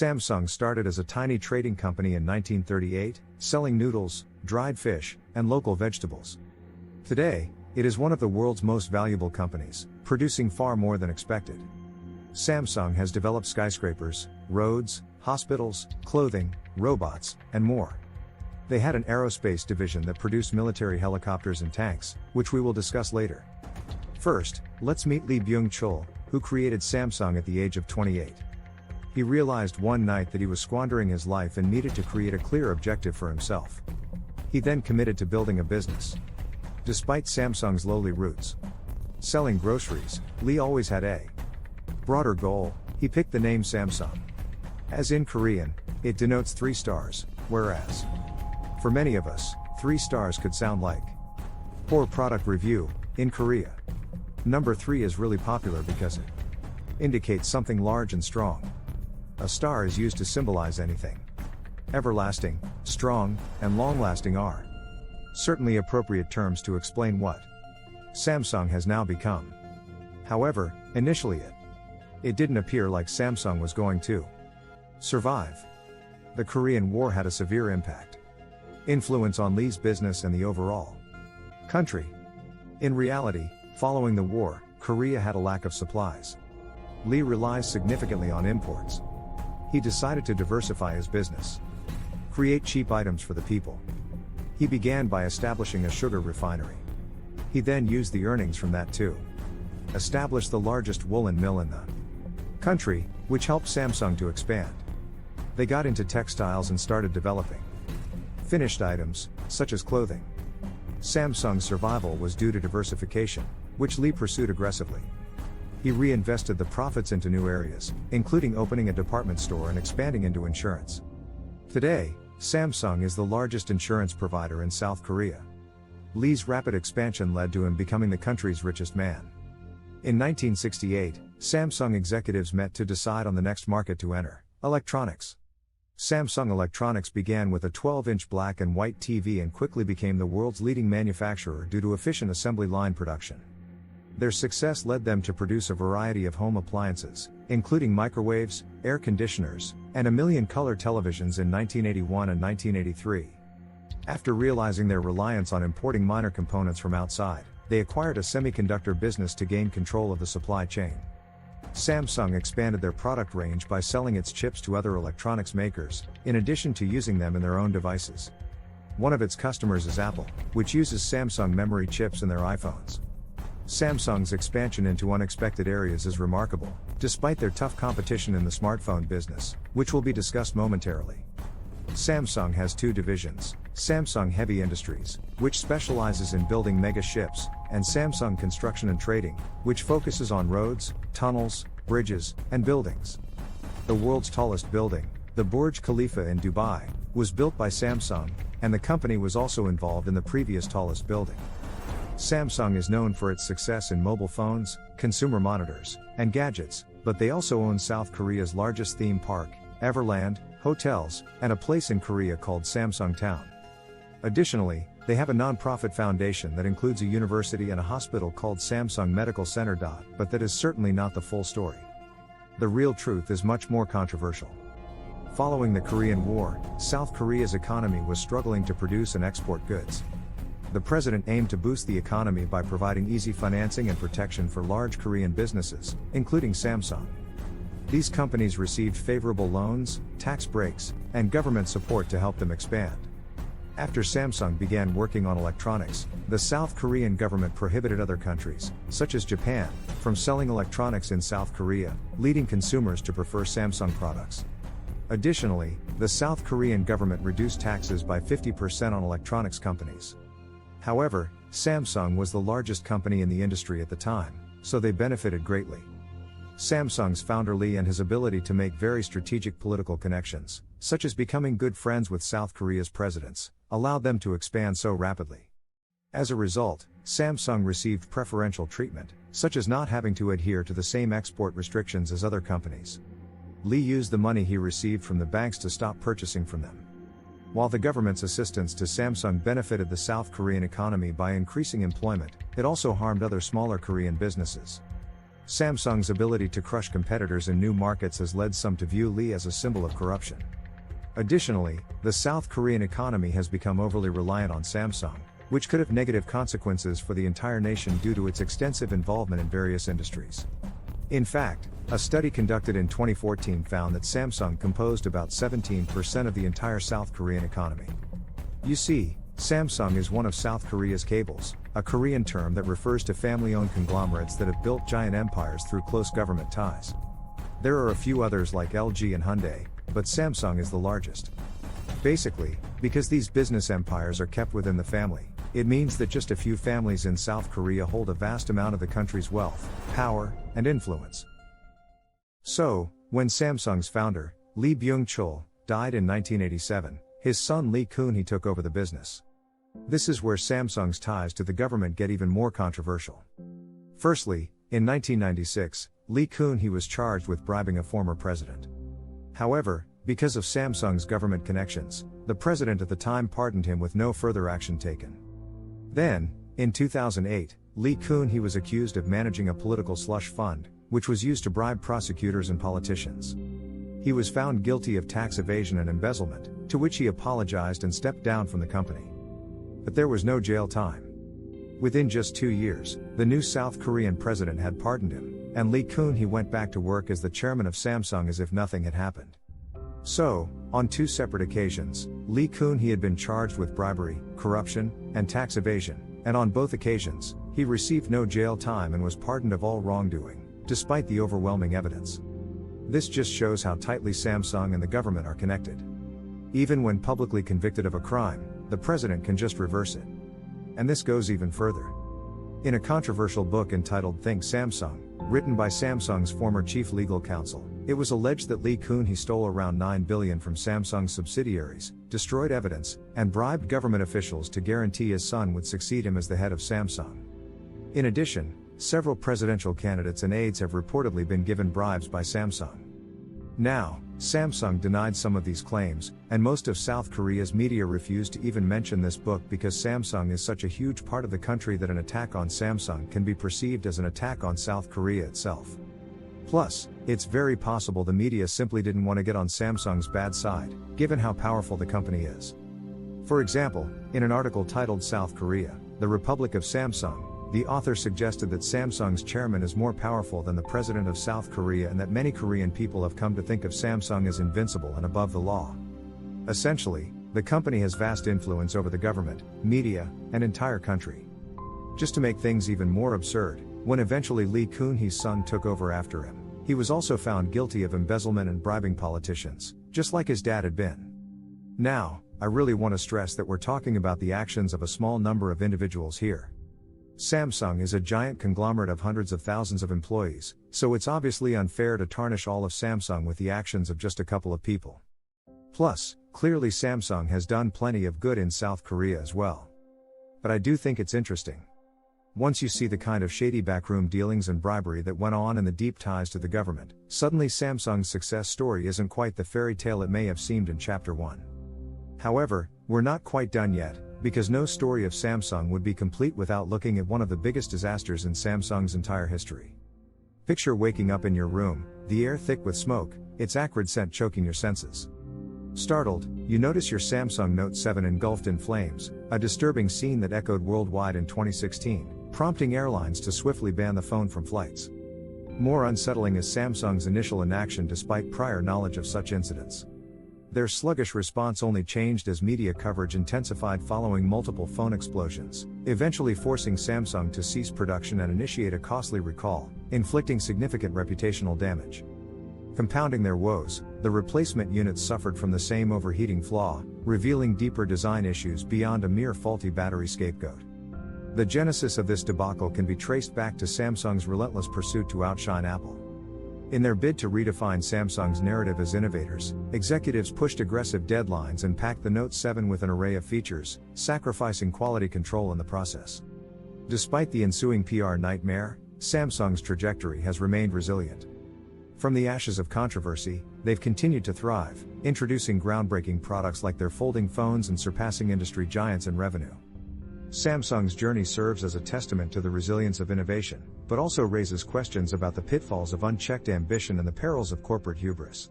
Samsung started as a tiny trading company in 1938, selling noodles, dried fish, and local vegetables. Today, it is one of the world's most valuable companies, producing far more than expected. Samsung has developed skyscrapers, roads, hospitals, clothing, robots, and more. They had an aerospace division that produced military helicopters and tanks, which we will discuss later. First, let's meet Lee Byung-chul, who created Samsung at the age of 28. He realized one night that he was squandering his life and needed to create a clear objective for himself. He then committed to building a business. Despite Samsung's lowly roots, selling groceries, Lee always had a broader goal. He picked the name Samsung. As in Korean, it denotes 3 stars, whereas for many of us, 3 stars could sound like poor product review in Korea. Number 3 is really popular because it indicates something large and strong. A star is used to symbolize anything everlasting, strong, and long-lasting are certainly appropriate terms to explain what Samsung has now become. However, initially it didn't appear like Samsung was going to survive. The Korean War had a severe influence on Lee's business and the overall country. In reality, following the war, Korea had a lack of supplies. Lee relies significantly on imports. He decided to diversify his business, create cheap items for the people. He began by establishing a sugar refinery. He then used the earnings from that to establish the largest woolen mill in the country, which helped Samsung to expand. They got into textiles and started developing finished items, such as clothing. Samsung's survival was due to diversification, which Lee pursued aggressively. He reinvested the profits into new areas, including opening a department store and expanding into insurance. Today, Samsung is the largest insurance provider in South Korea. Lee's rapid expansion led to him becoming the country's richest man. In 1968, Samsung executives met to decide on the next market to enter: electronics. Samsung Electronics began with a 12-inch black and white TV and quickly became the world's leading manufacturer due to efficient assembly line production. Their success led them to produce a variety of home appliances, including microwaves, air conditioners, and 1 million color televisions in 1981 and 1983. After realizing their reliance on importing minor components from outside, they acquired a semiconductor business to gain control of the supply chain. Samsung expanded their product range by selling its chips to other electronics makers, in addition to using them in their own devices. One of its customers is Apple, which uses Samsung memory chips in their iPhones. Samsung's expansion into unexpected areas is remarkable, despite their tough competition in the smartphone business, which will be discussed momentarily. Samsung has 2 divisions: Samsung Heavy Industries, which specializes in building mega ships, and Samsung Construction and Trading, which focuses on roads, tunnels, bridges, and buildings. The world's tallest building, the Burj Khalifa in Dubai, was built by Samsung, and the company was also involved in the previous tallest building. Samsung is known for its success in mobile phones, consumer monitors, and gadgets, but they also own South Korea's largest theme park, Everland, hotels, and a place in Korea called Samsung Town. Additionally, they have a non-profit foundation that includes a university and a hospital called Samsung Medical Center. But that is certainly not the full story. The real truth is much more controversial. Following the Korean War, South Korea's economy was struggling to produce and export goods. The president aimed to boost the economy by providing easy financing and protection for large Korean businesses, including Samsung. These companies received favorable loans, tax breaks, and government support to help them expand. After Samsung began working on electronics, the South Korean government prohibited other countries, such as Japan, from selling electronics in South Korea, leading consumers to prefer Samsung products. Additionally, the South Korean government reduced taxes by 50% on electronics companies. However, Samsung was the largest company in the industry at the time, so they benefited greatly. Samsung's founder Lee and his ability to make very strategic political connections, such as becoming good friends with South Korea's presidents, allowed them to expand so rapidly. As a result, Samsung received preferential treatment, such as not having to adhere to the same export restrictions as other companies. Lee used the money he received from the banks to stop purchasing from them. While the government's assistance to Samsung benefited the South Korean economy by increasing employment, it also harmed other smaller Korean businesses. Samsung's ability to crush competitors in new markets has led some to view Lee as a symbol of corruption. Additionally, the South Korean economy has become overly reliant on Samsung, which could have negative consequences for the entire nation due to its extensive involvement in various industries. In fact, a study conducted in 2014 found that Samsung composed about 17% of the entire South Korean economy. You see, Samsung is one of South Korea's cables, a Korean term that refers to family-owned conglomerates that have built giant empires through close government ties. There are a few others like LG and Hyundai, but Samsung is the largest. Basically, because these business empires are kept within the family, it means that just a few families in South Korea hold a vast amount of the country's wealth, power, and influence. So, when Samsung's founder, Lee Byung-chul, died in 1987, his son Lee Kun-hee took over the business. This is where Samsung's ties to the government get even more controversial. Firstly, in 1996, Lee Kun-hee was charged with bribing a former president. However, because of Samsung's government connections, the president at the time pardoned him with no further action taken. Then, in 2008, Lee Kun-hee was accused of managing a political slush fund, which was used to bribe prosecutors and politicians. He was found guilty of tax evasion and embezzlement, to which he apologized and stepped down from the company. But there was no jail time. Within just 2 years, the new South Korean president had pardoned him, and Lee Kun-hee went back to work as the chairman of Samsung as if nothing had happened. So, on 2 separate occasions, Lee Kun-hee had been charged with bribery, corruption, and tax evasion, and on both occasions, he received no jail time and was pardoned of all wrongdoing, despite the overwhelming evidence. This just shows how tightly Samsung and the government are connected. Even when publicly convicted of a crime, the president can just reverse it. And this goes even further. In a controversial book entitled Think Samsung, written by Samsung's former chief legal counsel, it was alleged that Lee Kun-hee stole around $9 billion from Samsung's subsidiaries, destroyed evidence, and bribed government officials to guarantee his son would succeed him as the head of Samsung. In addition, several presidential candidates and aides have reportedly been given bribes by Samsung. Now, Samsung denied some of these claims, and most of South Korea's media refused to even mention this book because Samsung is such a huge part of the country that an attack on Samsung can be perceived as an attack on South Korea itself. Plus, it's very possible the media simply didn't want to get on Samsung's bad side, given how powerful the company is. For example, in an article titled South Korea, the Republic of Samsung, the author suggested that Samsung's chairman is more powerful than the president of South Korea and that many Korean people have come to think of Samsung as invincible and above the law. Essentially, the company has vast influence over the government, media, and entire country. Just to make things even more absurd, when eventually Lee Kun-hee's son took over after him, he was also found guilty of embezzlement and bribing politicians, just like his dad had been. Now, I really want to stress that we're talking about the actions of a small number of individuals here. Samsung is a giant conglomerate of hundreds of thousands of employees, so it's obviously unfair to tarnish all of Samsung with the actions of just a couple of people. Plus, clearly Samsung has done plenty of good in South Korea as well. But I do think it's interesting. Once you see the kind of shady backroom dealings and bribery that went on and the deep ties to the government, suddenly Samsung's success story isn't quite the fairy tale it may have seemed in Chapter 1. However, we're not quite done yet, because no story of Samsung would be complete without looking at one of the biggest disasters in Samsung's entire history. Picture waking up in your room, the air thick with smoke, its acrid scent choking your senses. Startled, you notice your Samsung Note 7 engulfed in flames, a disturbing scene that echoed worldwide in 2016, prompting airlines to swiftly ban the phone from flights. More unsettling is Samsung's initial inaction despite prior knowledge of such incidents. Their sluggish response only changed as media coverage intensified following multiple phone explosions, eventually forcing Samsung to cease production and initiate a costly recall, inflicting significant reputational damage. Compounding their woes, the replacement units suffered from the same overheating flaw, revealing deeper design issues beyond a mere faulty battery scapegoat. The genesis of this debacle can be traced back to Samsung's relentless pursuit to outshine Apple. In their bid to redefine Samsung's narrative as innovators, executives pushed aggressive deadlines and packed the Note 7 with an array of features, sacrificing quality control in the process. Despite the ensuing PR nightmare, Samsung's trajectory has remained resilient. From the ashes of controversy, they've continued to thrive, introducing groundbreaking products like their folding phones and surpassing industry giants in revenue. Samsung's journey serves as a testament to the resilience of innovation, but also raises questions about the pitfalls of unchecked ambition and the perils of corporate hubris.